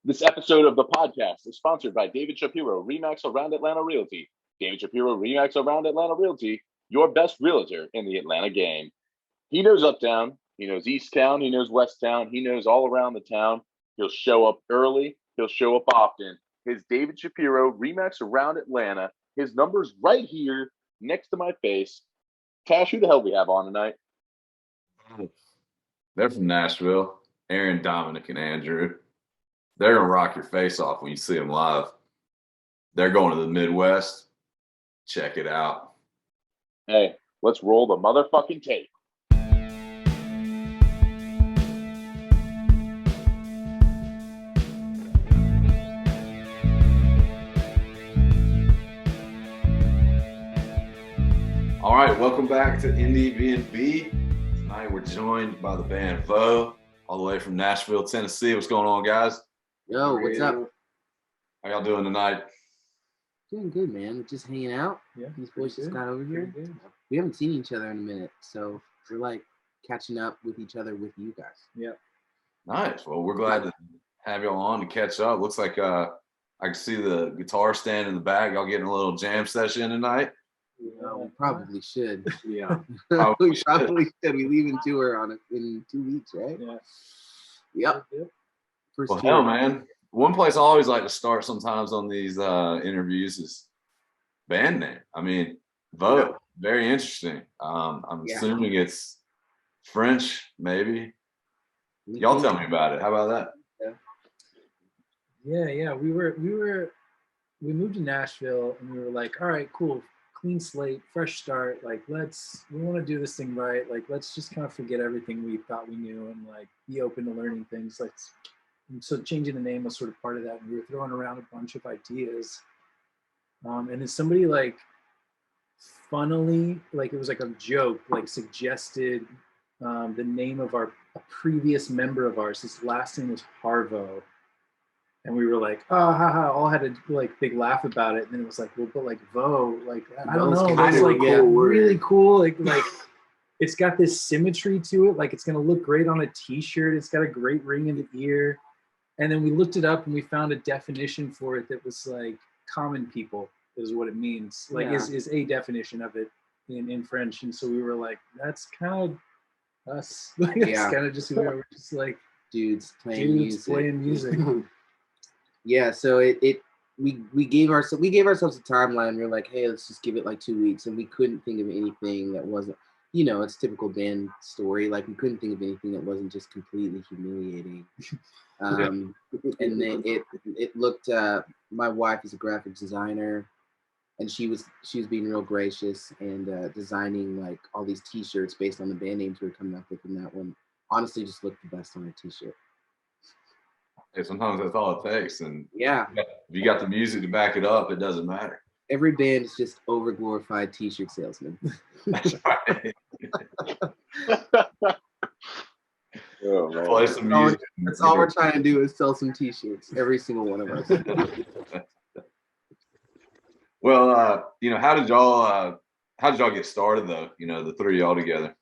This episode of the podcast is sponsored by David Shapiro, Remax Around Atlanta Realty. David Shapiro, Remax Around Atlanta Realty, your best realtor in the Atlanta game. He knows Uptown, he knows East Town, he knows West Town, he knows all around the town. He'll show up early, he'll show up often. His David Shapiro, Remax Around Atlanta, his number's right here next to my face. Cash, who the hell we have on tonight? They're from Nashville. Aaron, Dominic, and Andrew. They're going to rock your face off when you see them live. They're going to the Midwest. Check it out. Hey, let's roll the motherfucking tape. All right, welcome back to Indiebnb. Tonight we're joined by the band Veaux, all the way from Nashville, Tennessee. What's going on, guys? Yo, what's up? How y'all doing tonight? Doing good, man. Just hanging out. Yeah, these boys just got over here. We haven't seen each other in a minute, so we're like catching up with each other with you guys. Yeah. Nice. Well, we're glad to have y'all on to catch up. Looks like I can see the guitar stand in the back. Y'all getting a little jam session tonight? We probably should. Yeah. We probably should. We leave in tour in 2 weeks, right? Yeah. Yep. First Well, tour. hell, man. One place I always like to start sometimes on these interviews is band name. I mean, Veaux, very interesting. I'm assuming it's French, maybe. Y'all tell me about it. How about that? Yeah. We moved to Nashville and we were like, all right, cool, clean slate, fresh start. Like, we want to do this thing right. Like, let's just kind of forget everything we thought we knew and like be open to learning things. And so changing the name was sort of part of that. And we were throwing around a bunch of ideas. And then somebody like funnily, like it was like a joke, like suggested the name of a previous member of ours. His last name was Harvo. And we were like, oh, haha, all had a like big laugh about it. And then it was like, well, but like Veaux, like, I don't know. That's like really cool. Like it's got this symmetry to it. Like it's going to look great on a t-shirt. It's got a great ring in the ear. And then we looked it up and we found a definition for it that was like common people is what it means. Like is a definition of it in French. And so we were like, that's kind of us. Like that's kind of just who we were, just like dudes playing music. Yeah, so we gave ourselves a timeline. We were like, hey, let's just give it like 2 weeks, and we couldn't think of anything that wasn't, it's typical band story. Like we couldn't think of anything that wasn't just completely humiliating. And then it looked. My wife is a graphic designer, and she was being real gracious and designing like all these T-shirts based on the band names we were coming up with, and that one honestly just looked the best on a T-shirt. Hey, sometimes that's all it takes, and if you got the music to back it up, it doesn't matter. Every band is just overglorified T-shirt salesmen. That's right. Oh, man. Play some music. That's all we're trying to do is sell some T-shirts. Every single one of us. Well, how did y'all get started though? The three of y'all together.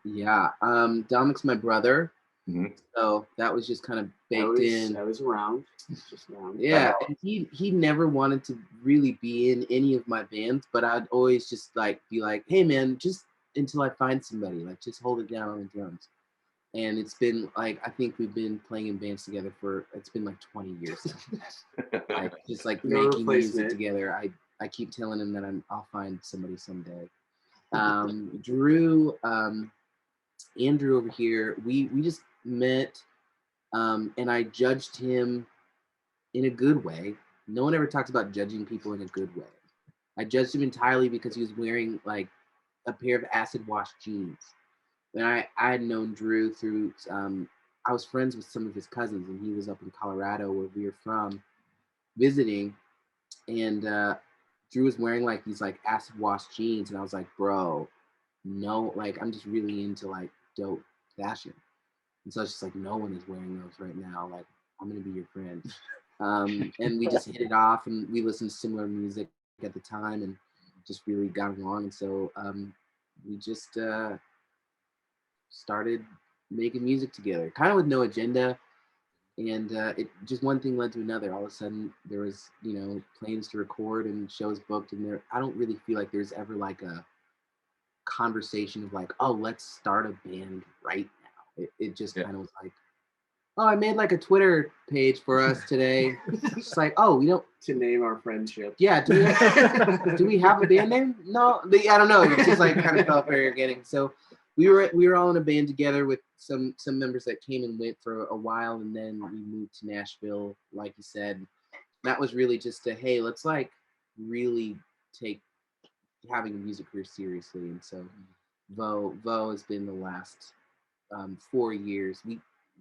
Yeah, Dominic's my brother. Mm-hmm. So that was just kind of baked in. I was around. Just around. Yeah, and he never wanted to really be in any of my bands, but I'd always just like be like, hey man, just until I find somebody, like just hold it down on the drums. And it's been like, I think we've been playing in bands together it's been like 20 years. Like just like making music together. I keep telling him that I'll find somebody someday. Andrew over here, we just met, and I judged him in a good way. No one ever talks about judging people in a good way. I judged him entirely because he was wearing like a pair of acid wash jeans. And I had known Drew through, I was friends with some of his cousins, and he was up in Colorado where we were from visiting. And Drew was wearing like these like acid wash jeans. And I was like, bro, no, like I'm just really into like dope fashion. And so it's just like, no one is wearing those right now. Like, I'm going to be your friend. And we just hit it off, and we listened to similar music at the time and just really got along. And so we just started making music together, kind of with no agenda. And it just one thing led to another. All of a sudden, there was plans to record and shows booked, and I don't really feel like there's ever like a conversation of like, oh, let's start a band right now. It just kind of was like, oh, I made like a Twitter page for us today. It's like, oh, we don't to name our friendship. Yeah, do we have a band name? No, I don't know. It's just like kind of felt very organic. So we were all in a band together with some members that came and went for a while, and then we moved to Nashville, like you said. That was really just a, hey, let's like really take having a music career seriously. And so Veaux has been the last 4 years.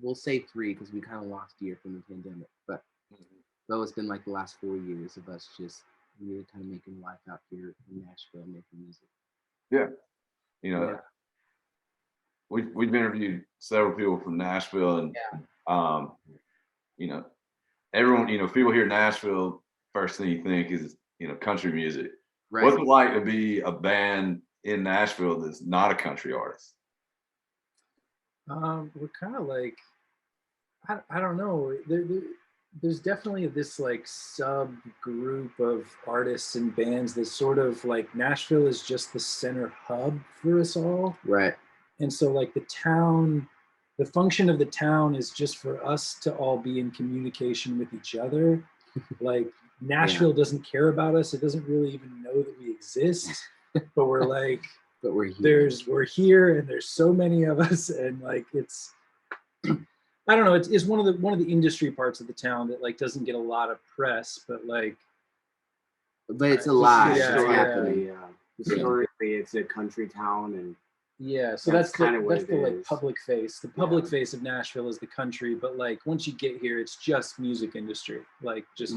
We'll say 3 because we kind of lost a year from the pandemic, but Veaux has been like the last 4 years of us just really kind of making life out here in Nashville, making music. Yeah, we've interviewed several people from Nashville, and everyone, if people hear Nashville, first thing you think is country music. Right. What's it like to be a band in Nashville that's not a country artist? We're kind of like, I don't know. There's definitely this like subgroup of artists and bands that sort of like Nashville is just the center hub for us all. Right. And so like the function of the town is just for us to all be in communication with each other. Like Nashville doesn't care about us. It doesn't really even know that we exist, but we're like, but we're here. We're here, and there's so many of us, and like it's, I don't know. It's one of the industry parts of the town that like doesn't get a lot of press, but it's alive. Historically, it's a country town, and so that's kind of the like public face. The public face of Nashville is the country, but like once you get here, it's just music industry. Like just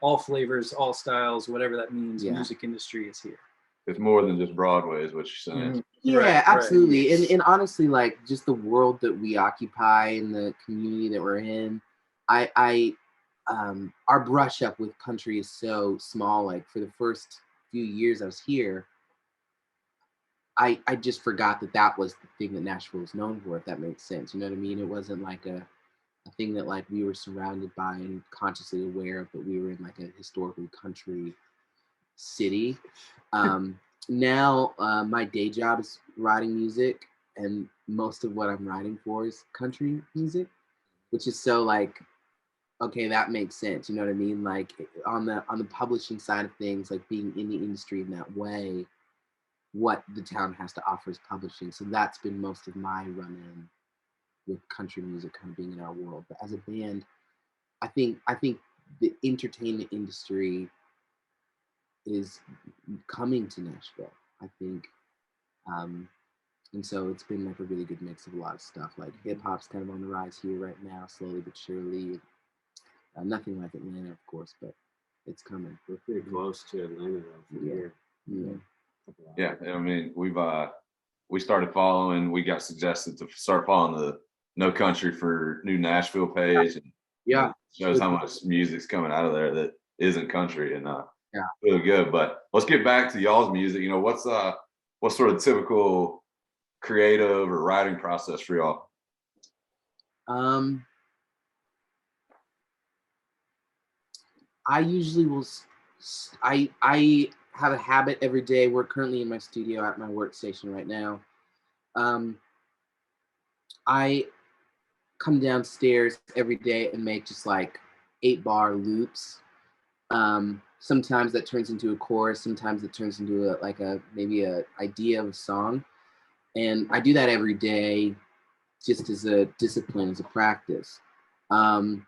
all flavors, all styles, whatever that means. Music industry is here. It's more than just Broadway, is what you're saying. Mm-hmm. Yeah, absolutely. Right. And honestly, like just the world that we occupy and the community that we're in, our brush up with country is so small. Like for the first few years I was here, I just forgot that was the thing that Nashville was known for, if that makes sense. You know what I mean? It wasn't like a thing that like we were surrounded by and consciously aware of, but we were in like a historically country city. Now my day job is writing music, and most of what I'm writing for is country music, which is so like, okay, that makes sense. You know what I mean? Like on the publishing side of things, like being in the industry in that way, what the town has to offer is publishing. So that's been most of my run-in with country music kind of being in our world. But as a band, I think the entertainment industry is coming to Nashville, I think. And so it's been like a really good mix of a lot of stuff. Like hip hop's kind of on the rise here right now, slowly but surely. Nothing like Atlanta, of course, but it's coming. We're pretty close to Atlanta though. Yeah. I mean, we started following. We got suggested to start following the No Country for New Nashville page, and shows how much music's coming out of there that isn't country, and really good. But let's get back to y'all's music. What's sort of typical creative or writing process for y'all? I usually will. I have a habit every day. We're currently in my studio at my workstation right now. I come downstairs every day and make just like 8-bar loops. Sometimes that turns into a chorus. Sometimes it turns into maybe a idea of a song. And I do that every day just as a discipline, as a practice. And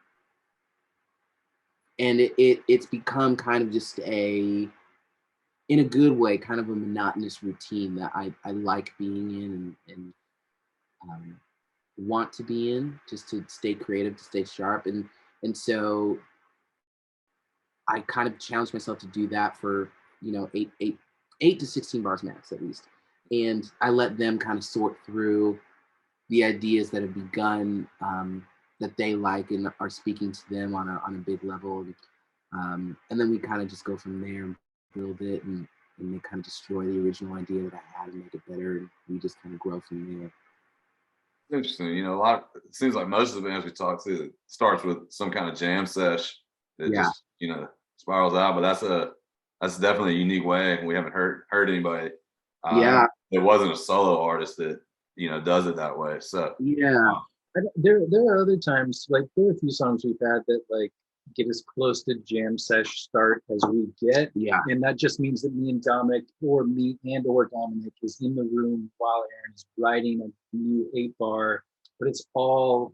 it's become kind of just in a good way, kind of a monotonous routine that I like being in and want to be in, just to stay creative, to stay sharp. And so I kind of challenge myself to do that for, 8 to 16 bars max at least. And I let them kind of sort through the ideas that have begun, that they like and are speaking to them on a big level. And then we kind of just go from there and build it, and they kind of destroy the original idea that I had and make it better. And we just kind of grow from there. Interesting. You know, it seems like most of the bands we talk to, it starts with some kind of jam sesh that just, you know, spirals out. But that's definitely a unique way. We haven't heard anybody. There wasn't a solo artist that, you know, does it that way. So There are other times, like there are a few songs we've had that like get as close to jam sesh start as we get. And that just means that me and Dominic, or me and or Dominic, is in the room while Aaron is writing a new 8-bar, but it's all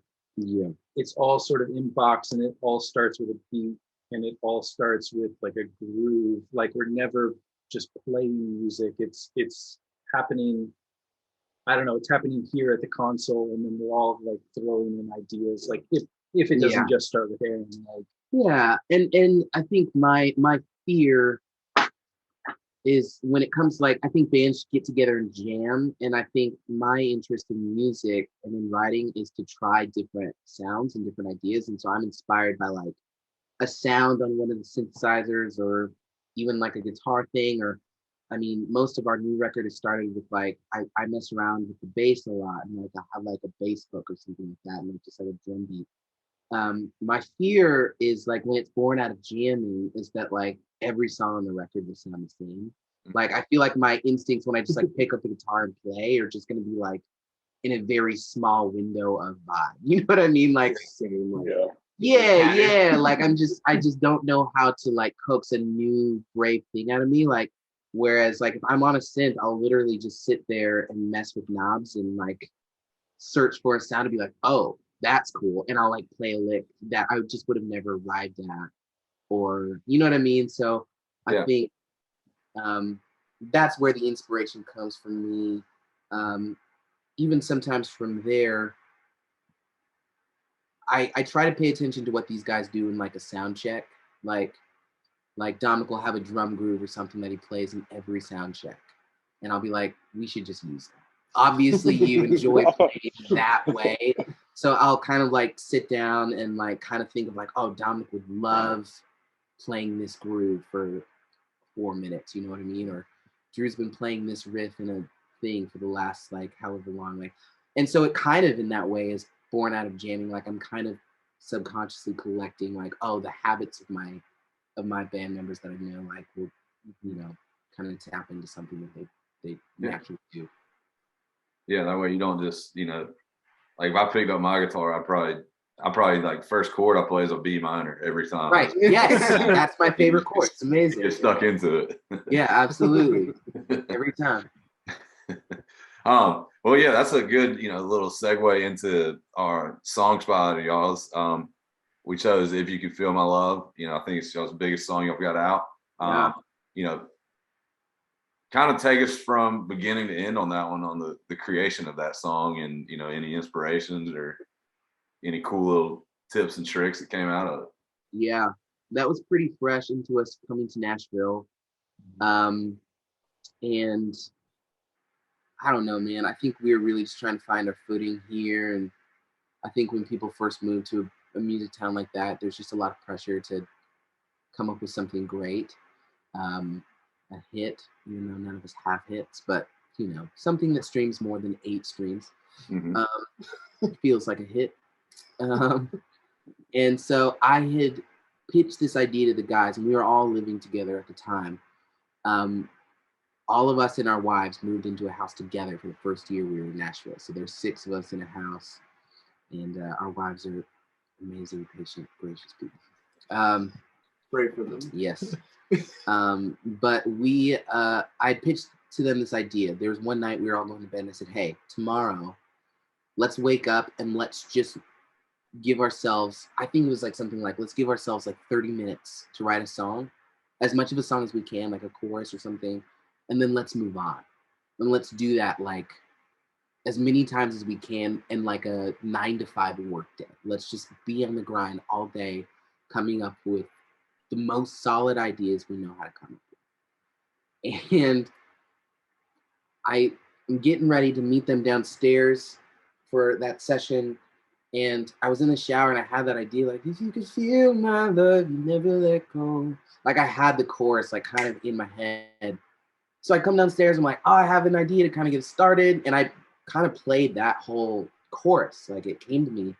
sort of in box, and it all starts with a beat, and it all starts with like a groove. Like we're never just playing music. It's happening. I don't know, it's happening here at the console, and then we're all like throwing in ideas. Like if it doesn't just start with Aaron, like and I think my fear is when it comes to, like, I think bands get together and jam, and I think my interest in music and in writing is to try different sounds and different ideas, and so I'm inspired by like a sound on one of the synthesizers, or even like a guitar thing, or I mean, most of our new record is started with like, I mess around with the bass a lot, and like I have like a bass hook or something like that, and like just like a drum beat. My fear is like when it's born out of jamming is that like every song on the record will sound the same. Like I feel like my instincts when I just like pick up the guitar and play are just gonna be like in a very small window of vibe. You know what I mean? Like same, like like I just don't know how to like coax a new brave thing out of me. Like whereas like if I'm on a synth, I'll literally just sit there and mess with knobs and like search for a sound to be like, oh, that's cool. And I'll like play a lick that I just would have never arrived at, or you know what I mean? So I think that's where the inspiration comes from me. Even sometimes from there, I try to pay attention to what these guys do in like a sound check. Like Dominic will have a drum groove or something that he plays in every sound check. And I'll be like, we should just use that. Obviously you enjoy playing that way. So I'll kind of like sit down and like kind of think of like, oh, Dominic would love playing this groove for 4 minutes, you know what I mean? Or Drew's been playing this riff in a thing for the last like however long. Like, and so it kind of in that way is born out of jamming. Like I'm kind of subconsciously collecting like, oh, the habits of my band members that I know like will, you know, kind of tap into something that they naturally do. Yeah, that way you don't just, you know, like if I picked up my guitar, I probably like first chord I play is a B minor every time. Right. Yes. That's my favorite chord. It's amazing. Get stuck into it. Yeah, absolutely. Every time. Well, yeah, that's a good, you know, little segue into our song spot of y'all's. We chose If You Could Feel My Love. You know, I think it's y'all's biggest song y'all got out. You know, kind of take us from beginning to end on that one, on the creation of that song, and, you know, any inspirations or any cool little tips and tricks that came out of it. Yeah, that was pretty fresh into us coming to Nashville. And I don't know, man. I think we were really just trying to find our footing here. And I think when people first move to a music town like that, there's just a lot of pressure to come up with something great. A hit, even though none of us have hits, but you know, something that streams more than 8 streams. Feels like a hit. And so I had pitched this idea to the guys, and we were all living together at the time. All of us and our wives moved into a house together for the first year we were in Nashville. So there's 6 of us in a house, and our wives are amazing, patient, gracious people. Pray for them. Yes. But I pitched to them this idea. There was one night we were all going to bed, and I said, hey, tomorrow, let's wake up and let's just give ourselves, I think it was like something like, let's give ourselves like 30 minutes to write a song, as much of a song as we can, like a chorus or something, and then let's move on. And let's do that like as many times as we can in like a 9 to 5 work day. Let's just be on the grind all day, coming up with the most solid ideas we know how to come up with. And I am getting ready to meet them downstairs for that session. And I was in the shower and I had that idea, like, if you could feel my love, you never let go. Like I had the chorus like kind of in my head. So I come downstairs, I'm like, oh, I have an idea to kind of get started. And I kind of played that whole chorus. Like it came to me,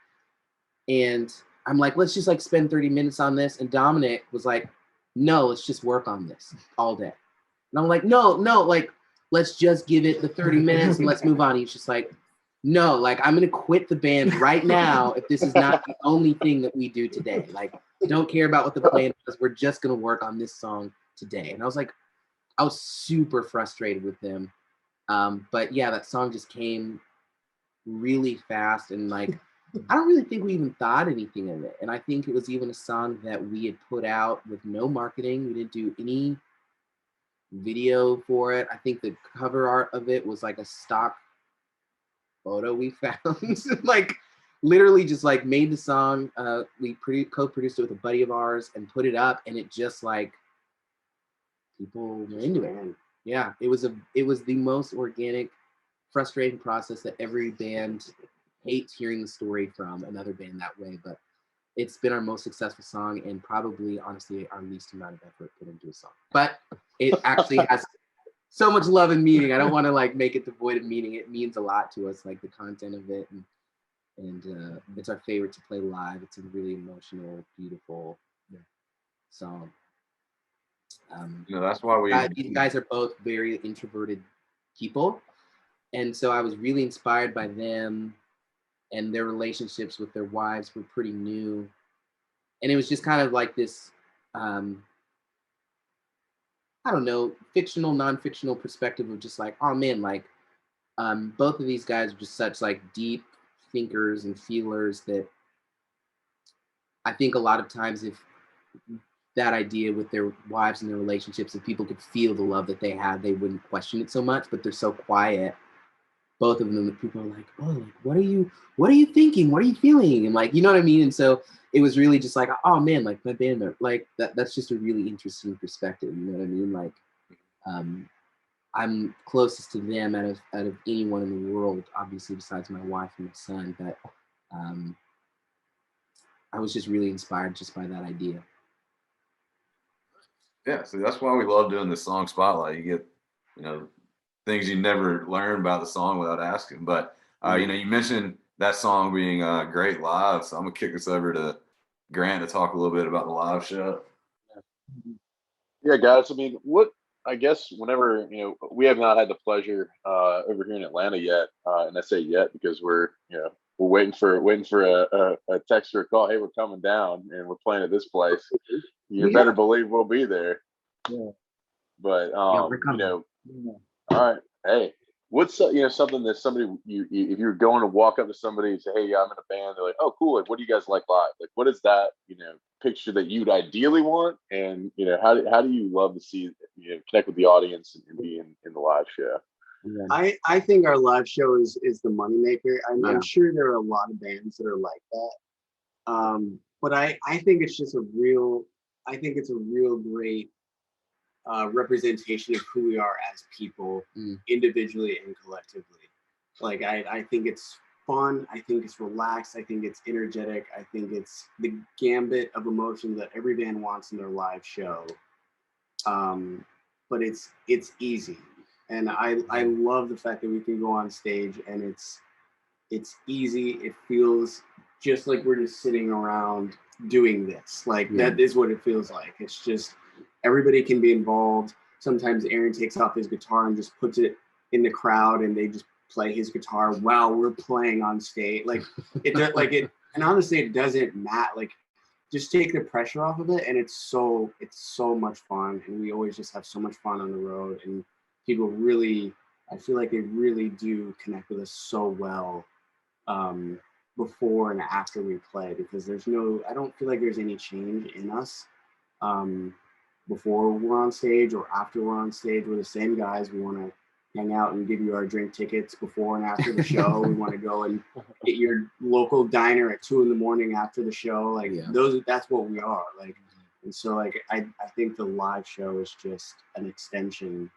and I'm like, let's just like spend 30 minutes on this. And Dominic was like, no, let's just work on this all day. And I'm like, no, like let's just give it the 30 minutes and let's move on. He's just like, no, like I'm gonna quit the band right now if this is not the only thing that we do today. Like, don't care about what the plan was. We're just gonna work on this song today. And I was super frustrated with them. But yeah, that song just came really fast, and like I don't really think we even thought anything of it. And I think it was even a song that we had put out with no marketing. We didn't do any video for it. I think the cover art of it was like a stock photo we found. Like literally just like made the song. We co-produced it with a buddy of ours and put it up, and it just like people were into it. Yeah, it was the most organic, frustrating process that every band hates hearing the story from another band that way, but it's been our most successful song and probably honestly our least amount of effort put into a song. But it actually has so much love and meaning. I don't want to like make it devoid of meaning. It means a lot to us, like the content of it, and it's our favorite to play live. It's a really emotional, beautiful song. That's why these guys are both very introverted people, and so I was really inspired by them, and their relationships with their wives were pretty new, and it was just kind of like this I don't know, fictional, non-fictional perspective of just like, oh man, like both of these guys are just such like deep thinkers and feelers that I think a lot of times if that idea with their wives and their relationships, if people could feel the love that they had, they wouldn't question it so much, but they're so quiet. Both of them, that people are like, oh, like, what are you thinking? What are you feeling? And like, you know what I mean? And so it was really just like, oh man, like my band member, like that's just a really interesting perspective. You know what I mean? Like, I'm closest to them out of anyone in the world, obviously besides my wife and my son, but I was just really inspired just by that idea. Yeah, so that's why we love doing this song spotlight. You get, things you never learn about the song without asking. But you mentioned that song being great live, so I'm gonna kick this over to Grant to talk a little bit about the live show. Yeah, guys. I mean, I guess whenever we have not had the pleasure over here in Atlanta yet, and I say yet because we're waiting for a text or a call. Hey, we're coming down and we're playing at this place. You better believe we'll be there. Yeah. But we're coming. all right. Hey, what's something that somebody if you're going to walk up to somebody and say, hey, yeah, I'm in a band, they're like, oh, cool. Like, what do you guys like live? Like, what is that picture that you'd ideally want? And how do you love to see connect with the audience and be in the live show? Yeah. I think our live show is the moneymaker. I'm sure there are a lot of bands that are like that. But I think it's just a real great representation of who we are as people, individually and collectively. Like I think it's fun. I think it's relaxed. I think it's energetic. I think it's the gambit of emotions that every band wants in their live show. But it's easy. And I love the fact that we can go on stage and it's easy. It feels just like we're just sitting around doing this. Like that is what it feels like. It's just everybody can be involved. Sometimes Aaron takes off his guitar and just puts it in the crowd and they just play his guitar while we're playing on stage. Like and honestly it doesn't matter. Like just take the pressure off of it and it's so much fun. And we always just have so much fun on the road, and people really, I feel like they really do connect with us so well before and after we play, because I don't feel like there's any change in us before we're on stage or after we're on stage. We're the same guys. We want to hang out and give you our drink tickets before and after the show. We want to go and get your local diner at 2 a.m. after the show. Like that's what we are. Like, and so like I think the live show is just an extension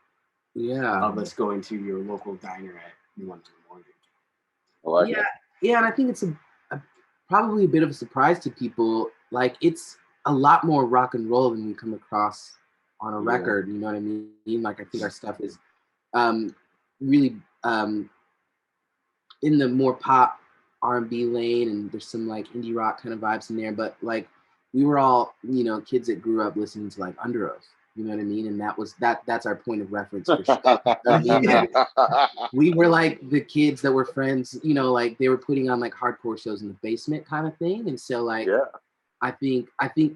of us going to your local diner at 1 a.m. I like it. Yeah, and I think it's probably a bit of a surprise to people. Like, it's a lot more rock and roll than we come across on a record. You know what I mean? Like, I think our stuff is really in the more pop R&B lane, and there's some like indie rock kind of vibes in there. But like we were all, you know, kids that grew up listening to like Under Oath. You know what I mean? And that's our point of reference for sure. I mean, we were like the kids that were friends, you know, like they were putting on like hardcore shows in the basement kind of thing. And so like I think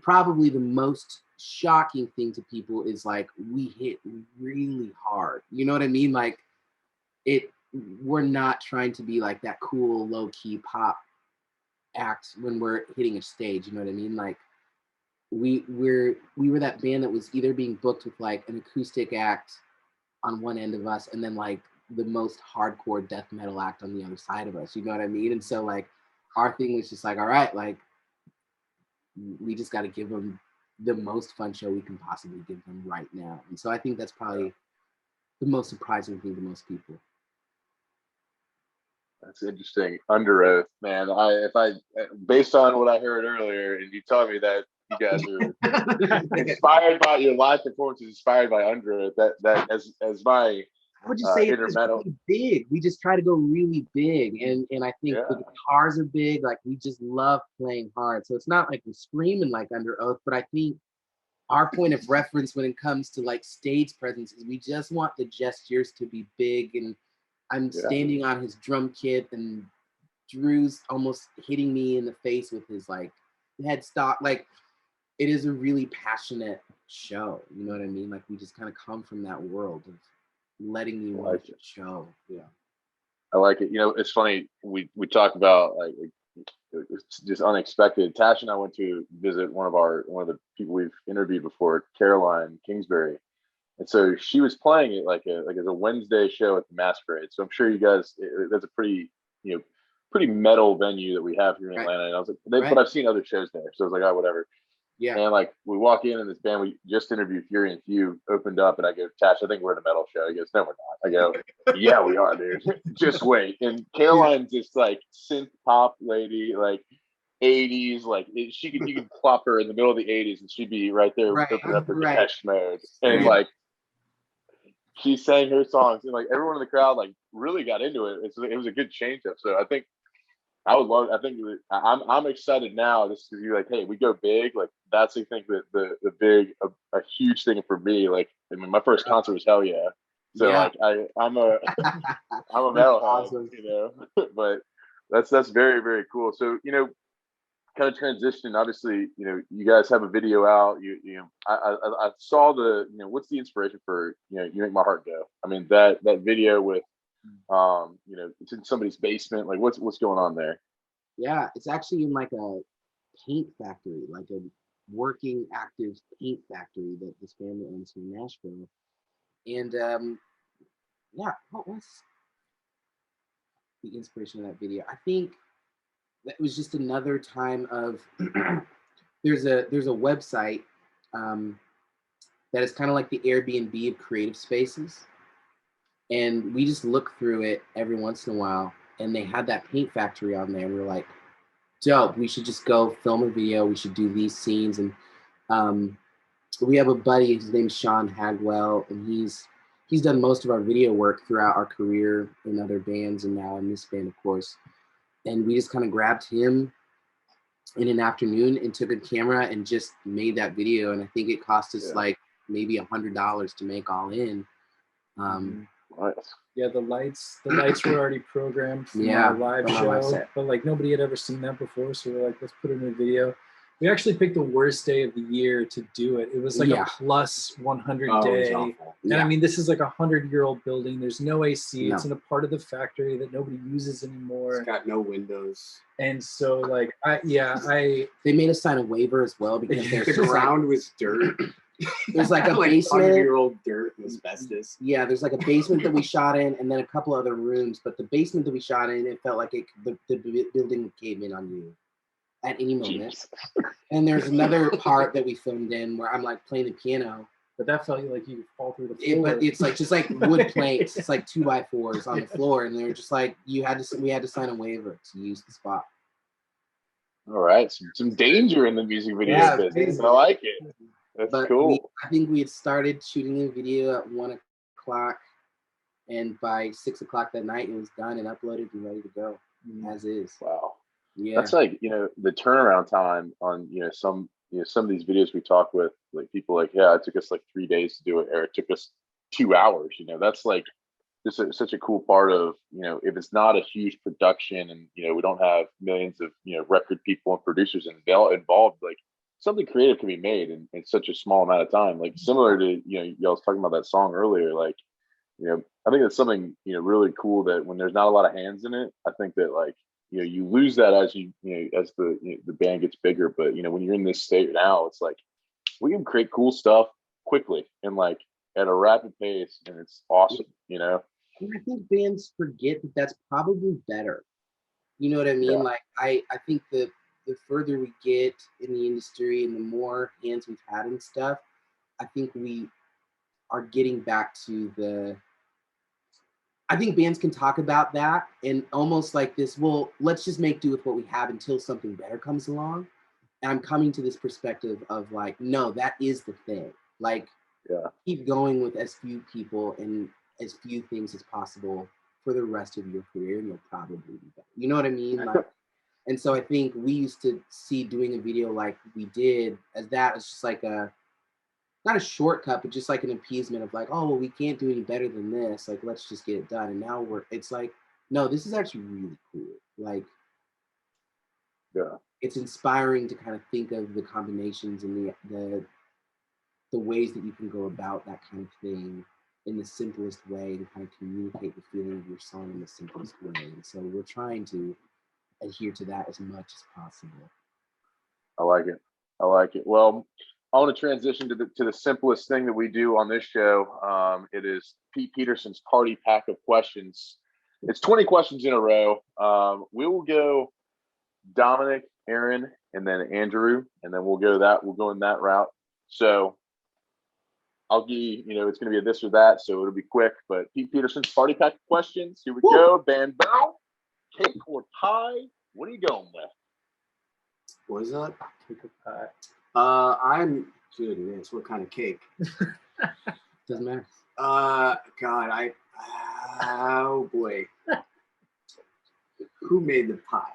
probably the most shocking thing to people is like we hit really hard. You know what I mean? Like we're not trying to be like that cool low-key pop act when we're hitting a stage. You know what I mean? Like we were that band that was either being booked with like an acoustic act on one end of us and then like the most hardcore death metal act on the other side of us. You know what I mean? And so like our thing was just like, all right, like we just got to give them the most fun show we can possibly give them right now. And so I think that's probably the most surprising thing to most people. That's interesting. Under Oath, man. Based on what I heard earlier, and you telling me that you guys are inspired by your live performances, inspired by Under Oath, that as my I would just say it's really big. We just try to go really big, and I think the guitars are big. Like we just love playing hard. So it's not like we're screaming like Under Oath, but I think our point of reference when it comes to like stage presence is we just want the gestures to be big. And I'm standing on his drum kit, and Drew's almost hitting me in the face with his like headstock. Like it is a really passionate show. You know what I mean? Like we just kind of come from that world of letting you watch the show. Yeah, I like it. You know, it's funny. We talked about like it's just unexpected. Tash and I went to visit one of the people we've interviewed before, Caroline Kingsbury, and so she was playing it like as a Wednesday show at the Masquerade. So I'm sure you guys, that's a pretty metal venue that we have here in Atlanta. And I was like, but I've seen other shows there, so I was like, oh, whatever. Yeah. And like we walk in, and this band we just interviewed, Fury and Few, opened up, and I go, Tash, I think we're at a metal show. He goes, no, we're not. I go, yeah, we are, dude. Just wait. And Caroline's this like synth pop lady, like 80s, like you could plop her in the middle of the 80s, and she'd be right there opening up her Depeche Mode, and like she sang her songs, and like everyone in the crowd like really got into it. It was a good change up. So I think I'm excited now just to be like, hey, we go big. Like that's I think that the big a huge thing for me. Like I mean, my first concert was Hell Yeah. So like I'm a metalhead, awesome. You know, but that's very, very cool. So you know, kind of transition. Obviously, you know, you guys have a video out. You know, I saw what's the inspiration for You Make My Heart Go. I mean that video with you know, it's in somebody's basement. Like what's going on there? Yeah, it's actually in like a paint factory, like a working active paint factory that this family owns in Nashville. And what was the inspiration of that video? I think that was just another time of there's a website that is kind of like the Airbnb of creative spaces. And we just look through it every once in a while, and they had that paint factory on there. And we were like, dope, we should just go film a video. We should do these scenes. And we have a buddy, his name's Sean Hagwell, and he's done most of our video work throughout our career in other bands and now in this band, of course. And we just kind of grabbed him in an afternoon and took a camera and just made that video. And I think it cost us like maybe $100 to make all in. Yeah, the lights were already programmed from our live show, but like nobody had ever seen that before. So we're like, let's put it in a video. We actually picked the worst day of the year to do it. It was like a plus 100 day. And I mean, this is like 100-year-old building. There's no AC. It's in a part of the factory that nobody uses anymore. It's got no windows. And so like, they made us sign a waiver as well because the ground was dirt. There's like a basement. 100-year-old dirt and asbestos. Yeah, there's like a basement that we shot in, and then a couple other rooms. But the basement that we shot in, it felt like the building would cave in on you at any moment. And there's another part that we filmed in where I'm like playing the piano. But that felt like you fall through the floor. But it's like just like wood planks. It's like 2x4s on the floor, and they're just like we had to sign a waiver to use the spot. All right, some danger in the music video business. I like it. That's cool. I think we had started shooting the video at 1 o'clock, and by 6 o'clock that night, it was done and uploaded and ready to go. as is. Wow. Yeah. That's like, the turnaround time on, some of these videos we talk with, like people like, yeah, it took us like 3 days to do it, or it took us 2 hours. That's like just such a cool part of, if it's not a huge production and, we don't have millions of, record people and producers and they all involved, like something creative can be made in such a small amount of time. Like similar to, y'all was talking about that song earlier, like, I think that's something, really cool that when there's not a lot of hands in it, I think that like, you lose that as as the band gets bigger. But, when you're in this state now, it's like, we can create cool stuff quickly and like at a rapid pace. And it's awesome, And I think bands forget that that's probably better. You know what I mean? Yeah. Like, I think the further we get in the industry and the more hands we've had and stuff, I think we are getting back to I think bands can talk about that and almost like this, well, let's just make do with what we have until something better comes along. And I'm coming to this perspective of like, no, that is the thing. Like, keep going with as few people and as few things as possible for the rest of your career, and you'll probably be better. You know what I mean? Like, and so I think we used to see doing a video like we did as that was just like not a shortcut, but just like an appeasement of like, oh, well, we can't do any better than this. Like, let's just get it done. And now it's like, no, this is actually really cool. Like, it's inspiring to kind of think of the combinations and the ways that you can go about that kind of thing in the simplest way and kind of communicate the feeling of your song in the simplest way. And so we're trying to adhere to that as much as possible. I like it. Well, I want to transition to the simplest thing that we do on this show. It is Pete Peterson's party pack of questions. It's 20 questions in a row. We will go Dominic, Aaron, and then Andrew, and then we'll go in that route. So I'll give you, it's going to be a this or that, so it'll be quick. But Pete Peterson's party pack of questions. Here we go. Band Bell, cake or pie? What are you going with? What is that? Cake or pie? I'm goodness. What kind of cake? Doesn't matter. God, oh boy. Who made the pie?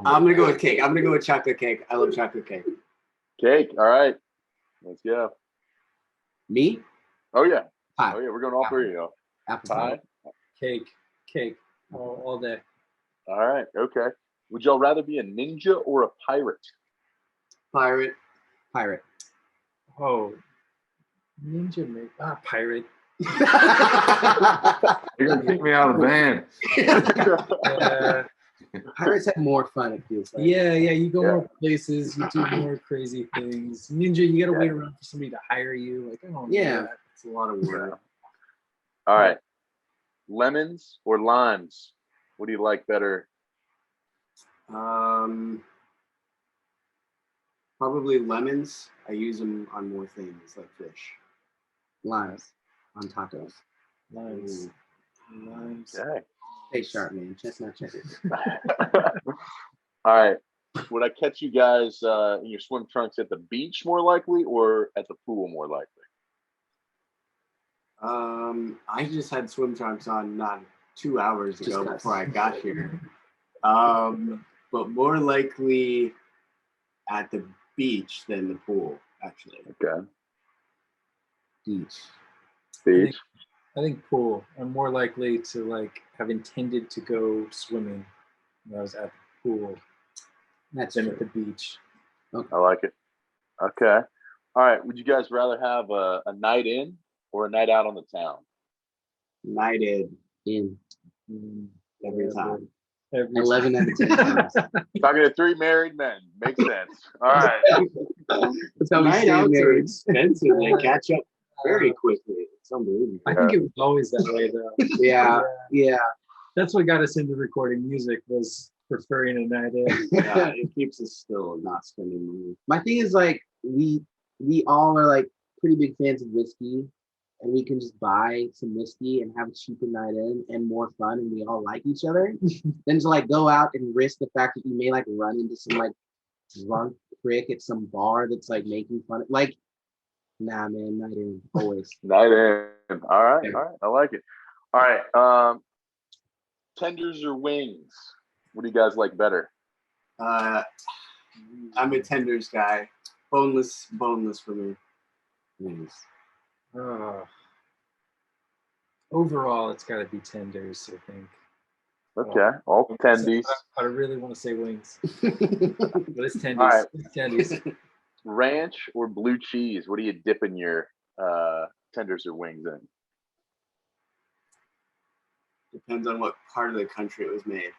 I'm gonna go with cake. I'm gonna go with chocolate cake. I love chocolate cake. Cake. All right. Let's go. Me? Oh yeah. Pie. Oh yeah. We're going all three. Apple pie. Cake. All day. All right. Okay. Would y'all rather be a ninja or a pirate? Pirate. Oh, ninja pirate. You're gonna kick me out of the band. Pirates have more fun, it feels like. Yeah, you go more places, you do more crazy things. Ninja, you gotta wait around for somebody to hire you. Like, I don't know that. It's a lot of work. All right. Lemons or limes? What do you like better? Probably lemons. I use them on more things like fish. Limes on tacos. Limes. Okay. Stay sharp, man. Chestnut cheddar. All right. Would I catch you guys in your swim trunks at the beach more likely or at the pool more likely? I just had swim trunks on not 2 hours ago before I got here. But more likely at the beach than the pool, actually. Okay. Beach. I think pool. I'm more likely to like have intended to go swimming when I was at the pool than at the beach. Okay. I like it. Okay. All right. Would you guys rather have a night in or a night out on the town? Night in. Every time. 11 out of 10 times. Talking to 3 married men. Makes sense. All right. Night outs are expensive. They catch up very quickly. It's unbelievable. I think it was always that way, though. Yeah. That's what got us into recording music, was preferring a night in. Yeah, it keeps us still not spending money. My thing is like we all are like pretty big fans of whiskey, and we can just buy some whiskey and have a cheaper night in and more fun, and we all like each other. Then to like go out and risk the fact that you may like run into some like drunk prick at some bar that's like making fun of, like, nah, man, night in always. Night in. All right. I like it. All right. Tenders or wings? What do you guys like better? I'm a tenders guy. Boneless for me. Overall, it's got to be tenders, I think. Okay, all tendies. I really want to say wings, but it's tendies. All right. It's tendies. Ranch or blue cheese? What do you dip in your tenders or wings in? Depends on what part of the country it was made.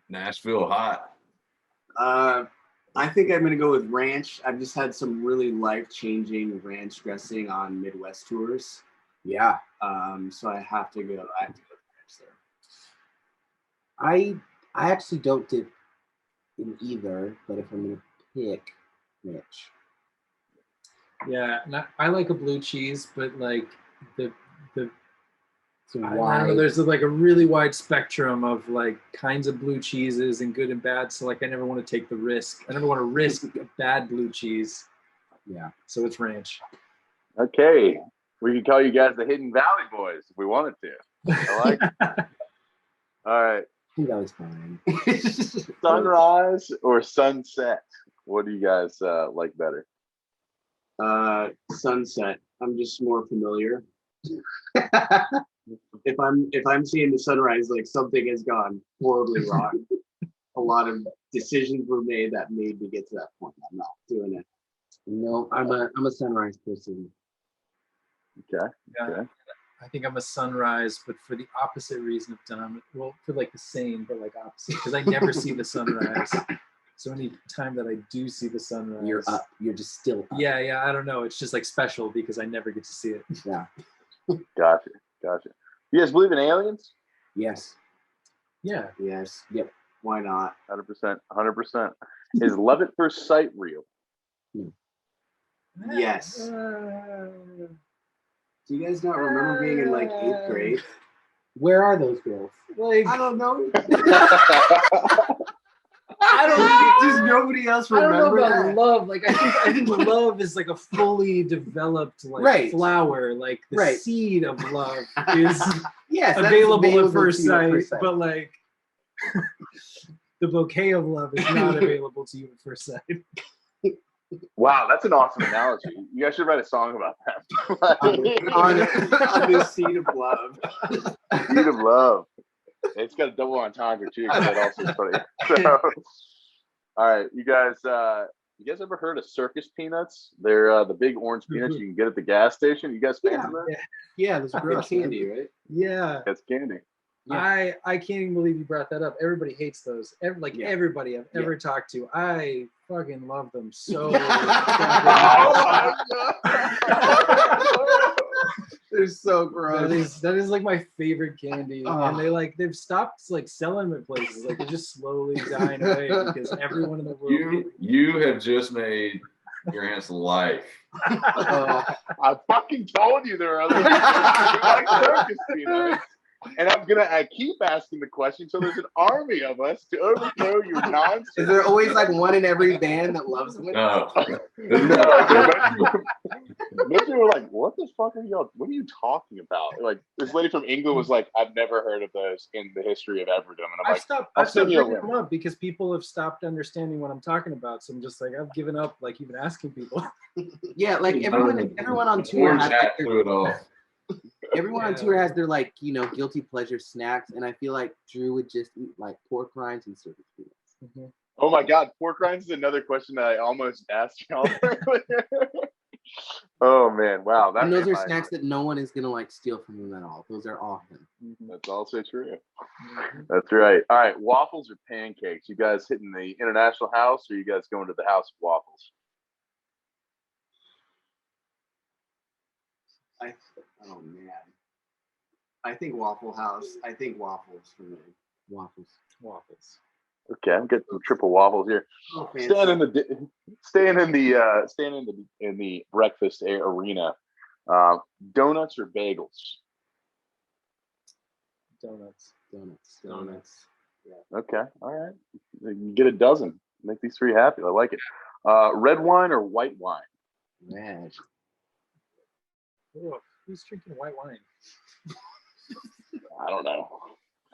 Nashville hot. I think I'm gonna go with ranch. I've just had some really life-changing ranch dressing on Midwest tours. Yeah. So I have to go with ranch there. I actually don't dip in either, but if I'm gonna pick ranch. Yeah, and I like a blue cheese, but like the I don't know, there's like a really wide spectrum of like kinds of blue cheeses and good and bad. So like I never want to take the risk. I never want to risk a bad blue cheese. Yeah. So it's ranch. Okay. We can call you guys the Hidden Valley Boys if we wanted to. I like it. All right. I think that was fine. Sunrise or sunset? What do you guys like better? Sunset. I'm just more familiar. If I'm seeing the sunrise, like something has gone horribly wrong. A lot of decisions were made that made me get to that point. I'm not doing it. No, I'm a sunrise person. Okay. Yeah, Okay. I think I'm a sunrise, but for the opposite reason of Dom. Well, for like the same, but like opposite, because I never see the sunrise. So any time that I do see the sunrise, You're up. You're just still up. Yeah. I don't know. It's just like special because I never get to see it. Yeah. Gotcha. You guys believe in aliens? Yes. Yeah. Yes. Yep. Why not? 100%. Is love at first sight real? Yes. Do you guys not remember being in like 8th grade? Where are those girls? Like I don't know. I don't. Does nobody else I don't know remember about that? love. Like I think love is like a fully developed like flower. Like the seed of love is available at first sight, but like the bouquet of love is not available to you at first sight. Wow, that's an awesome analogy. You guys should write a song about that. on this seed of love. Seed of love. It's got a double entendre too. That also is funny. So, all right, you guys ever heard of circus peanuts? They're the big orange peanuts you can get at the gas station. You guys fans of that? Yeah, there's It's candy, right? Yeah. That's candy. Yeah. I can't even believe you brought that up. Everybody hates those. Everybody I've ever talked to, I fucking love them so. They're so gross. That is like my favorite candy, and they've stopped like selling them at places. Like they're just slowly dying away because everyone in the world. You have just made your aunt's life. I fucking told you there are other like circus peanuts. And I keep asking the question, so there's an army of us to overthrow your nonsense. Is there always like one in every band that loves them? No. Eventually we're like, what the fuck are y'all? What are you talking about? Like this lady from England was like, I've never heard of those in the history of Everdom, and I'm I've stopped bringing you them up because people have stopped understanding what I'm talking about. So I'm just like, I've given up like even asking people. Yeah, like everyone on tour has through it all. Everyone on tour has their like, guilty pleasure snacks, and I feel like Drew would just eat like pork rinds and circus peanuts. Mm-hmm. Oh my God, pork rinds is another question that I almost asked y'all earlier. Oh man, wow. And those are snacks that no one is gonna like steal from them at all. Those are awesome. That's also true. That's right. All right, waffles or pancakes? You guys hitting the International House, or you guys going to the House of Waffles? Oh man. I think Waffle House. I think waffles for me. Waffles. Okay, I'm getting some triple waffles here. Oh, staying in the breakfast arena. Donuts or bagels? Donuts. Yeah. Okay, all right. You get a dozen. Make these three happy. I like it. Red wine or white wine? Red. Who's drinking white wine? I don't know.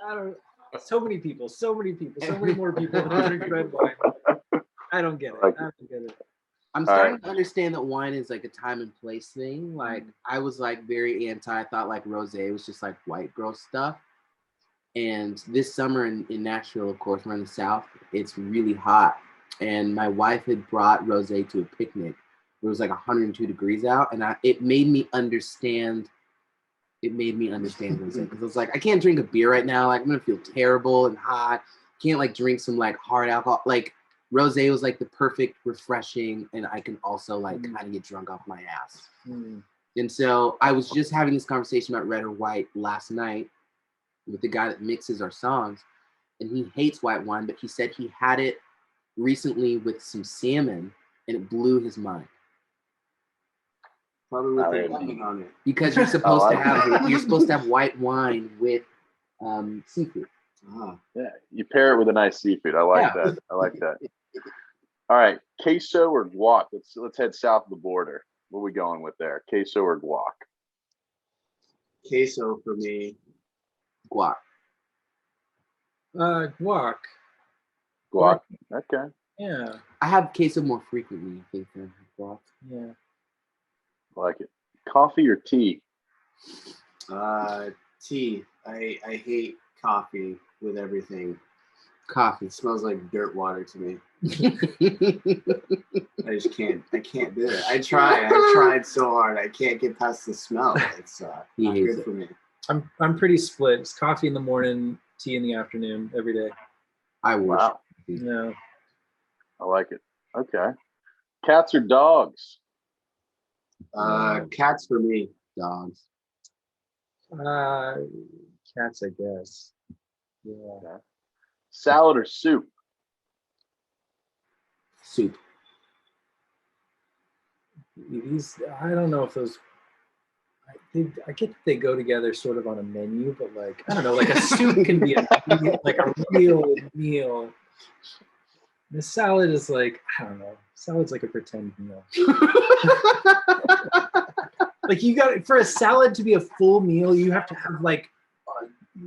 I don't. So many people, so many more people that drink red wine. I don't get it. I don't get it. I'm starting to understand that wine is like a time and place thing. Like I was like very anti. I thought like rosé was just like white girl stuff. And this summer in Nashville, of course, we're in the South. It's really hot, and my wife had brought rosé to a picnic. It was like 102 degrees out, and it made me understand. It made me understand rosé because I was like, I can't drink a beer right now. Like I'm gonna feel terrible and hot. Can't like drink some like hard alcohol. Like rosé was like the perfect refreshing, and I can also like kind of get drunk off my ass. And so I was just having this conversation about red or white last night with the guy that mixes our songs, and he hates white wine, but he said he had it recently with some salmon, and it blew his mind. Probably with the lemon on it. Because you're supposed to have white wine with seafood. Yeah, you pair it with a nice seafood. I like that. I like that. All right, queso or guac? Let's head south of the border. What are we going with there? Queso or guac? Queso for me. Guac. Guac. Guac. Okay. Yeah. I have queso more frequently, I think, than guac. Yeah. I like it. Coffee or tea? Tea. I hate coffee with everything. Coffee. It smells like dirt water to me. I just can't. I can't do it. I tried so hard. I can't get past the smell. It's not good for me. I'm pretty split. It's coffee in the morning, tea in the afternoon, every day. I wish. No. Yeah. I like it. Okay. Cats or dogs? Cats for me. Dogs. Cats, I guess. Yeah. Okay. Salad or soup? Soup. I don't know if those. I get that they go together sort of on a menu, but like I don't know, like a soup can be a real meal. The salad is like I don't know. Salad's like a pretend meal. Like you got for a salad to be a full meal, you have to have like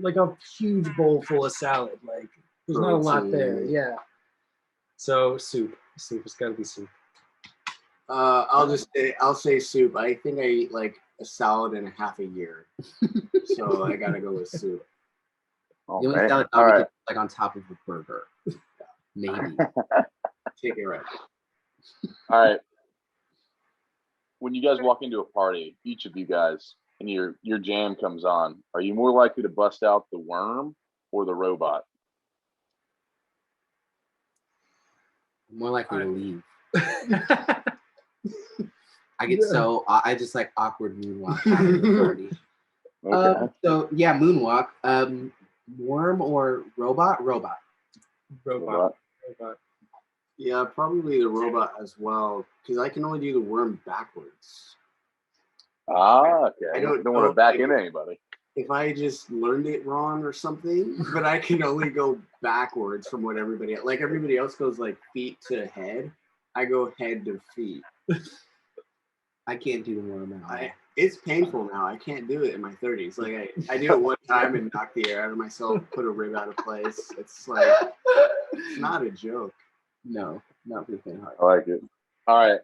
a huge bowl full of salad. Like there's not a lot there. Yeah. So soup. It's got to be soup. I'll say soup. I think I eat like a salad and a half a year, so I gotta go with soup. The only salad I get like on top of a burger, maybe. Take it right. All right. When you guys walk into a party, each of you guys, and your jam comes on, are you more likely to bust out the worm or the robot? More likely to leave. I get I just like awkward moonwalk after the party. Okay. So yeah, moonwalk. Worm or robot? Robot. Yeah, probably the robot as well, because I can only do the worm backwards. Okay. I don't want to back into anybody. If I just learned it wrong or something, but I can only go backwards from what everybody else goes like feet to head. I go head to feet. I can't do the worm now. It's painful now. I can't do it in my 30s. Like I do it one time and knock the air out of myself, put a rib out of place. It's like it's not a joke. No, not for the faint heart. I like it. All right.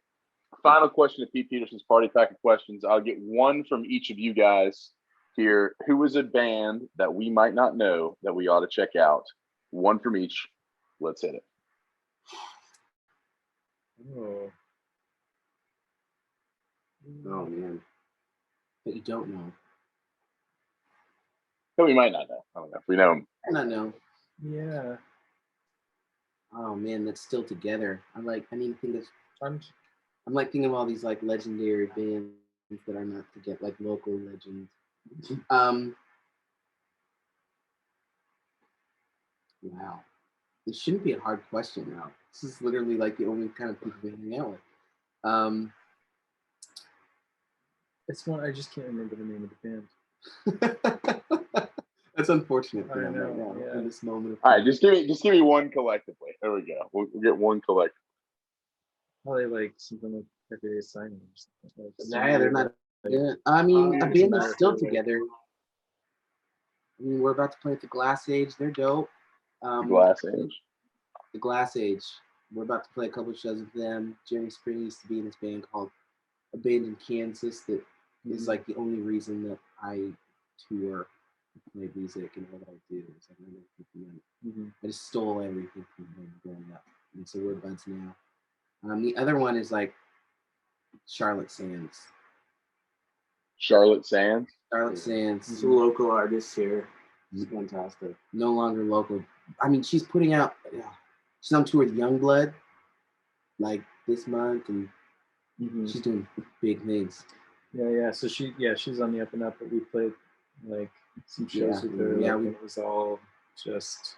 Final question of Pete Peterson's party pack of questions. I'll get one from each of you guys here. Who is a band that we might not know that we ought to check out? One from each. Let's hit it. Oh man. But you don't know. Who we might not know. I don't know if we know them. I don't know. Yeah. Oh man, that's still together. I'm like thinking of all these like legendary bands that are not to get like local legends. Wow. This shouldn't be a hard question now. This is literally like the only kind of people we hang out with. It's one I just can't remember the name of the band. That's unfortunate for I them know, right now yeah. in this moment. All right, just give me one collectively. There we go. We'll get one collectively. Probably like something like Everyday Signing or something. Nah, they're not. Yeah, I mean, a band that's still together. I mean, we're about to play at the Glass Age. They're dope. Glass Age. The Glass Age. We're about to play a couple of shows with them. Jeremy Spring used to be in this band called Abandoned Kansas that is like the only reason that I tour, play music, and what I do is I learned everything from them. I just stole everything from them growing up, and so we're buds now. The other one is like Charlotte Sands. Charlotte Sands. Charlotte Sands. She's a local artist here. She's fantastic. No longer local. I mean, she's putting out. She's on tour with Youngblood, like this month, and she's doing big things. Yeah. So she's on the up and up. But we played like some shows with her. Yeah, it was all just.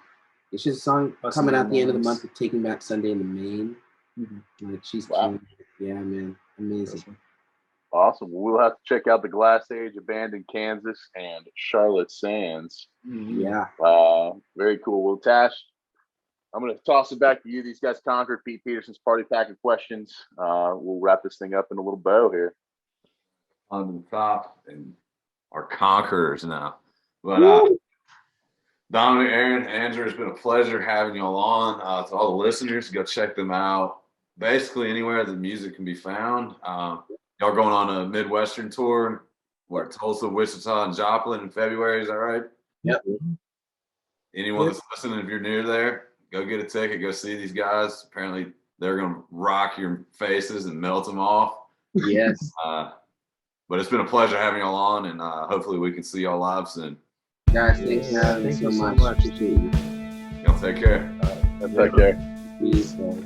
It's just a song coming out the end of the month of Taking Back Sunday in the Main. Like she's killing it. Yeah, man, amazing. Awesome. Well, we'll have to check out the Glass Age, Abandoned Kansas, and Charlotte Sands. Yeah. Very cool. Well, Tash, I'm going to toss it back to you. These guys conquered Pete Peterson's party pack of questions. We'll wrap this thing up in a little bow here. On the top and our conquerors now. But Dominic, Aaron, Andrew, it's been a pleasure having you all on. To all the listeners, go check them out. Basically anywhere the music can be found. Y'all going on a Midwestern tour, Tulsa, Wichita, and Joplin in February, is that right? Yep. Anyone that's listening, if you're new there, go get a ticket, go see these guys. Apparently they're going to rock your faces and melt them off. Yes. But it's been a pleasure having y'all on, and hopefully we can see y'all live soon. Guys, thanks for having me so much. Appreciate you. Y'all take care. Take care. Peace, guys.